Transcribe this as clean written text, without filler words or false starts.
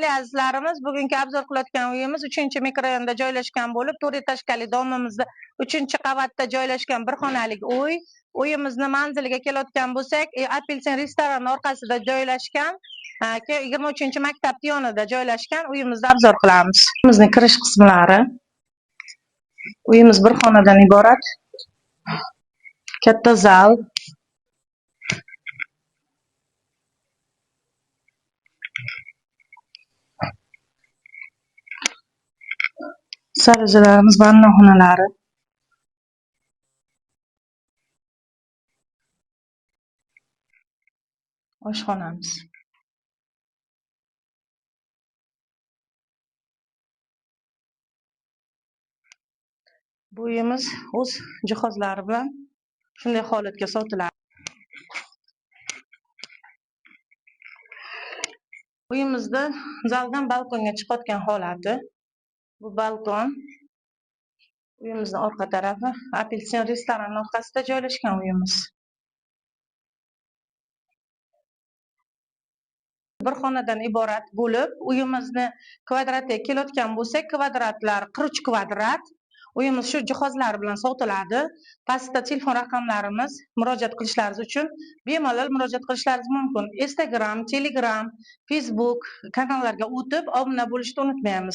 Azizlarimiz, bugungi obzor qilayotgan uyimiz 3-mikrorayonda joylashgan bo'lib, 4 etajli domimizda 3-qavatda joylashgan bir xonalik uy. Uyimizni manziliga kelayotgan bo'lsak, Apelsin restoran orqasida joylashgan, 23-maktab yonida joylashgan uyimizni obzor qilamiz. Uyimizning kirish qismlari. Uyimiz bir xonadan iborat. Katta zal. Sarıcılarımız vannaxonalari. Oshxonamiz. Bu uyimiz o'z jihozlari bilan shunday holatga sotiladi. Uyimizda zaldan balkonga chiqayotgan holati. Bu balkon. Uyimizning orqa tarafi Apelsin restoran orqasida joylashgan uyimiz. Bir xonadan iborat bo'lib, uyimizni kvadratiga kelayotgan bo'lsak, kvadratlar 43 kvadrat. Uyimiz shu jihozlar bilan sotiladi. Pastda telefon raqamlarimiz, murojaat qilishlaringiz uchun bemalol murojaat qilishlaringiz mumkin. Instagram, Telegram, Facebook kanallarga o'tib obuna bo'lishni unutmaymiz.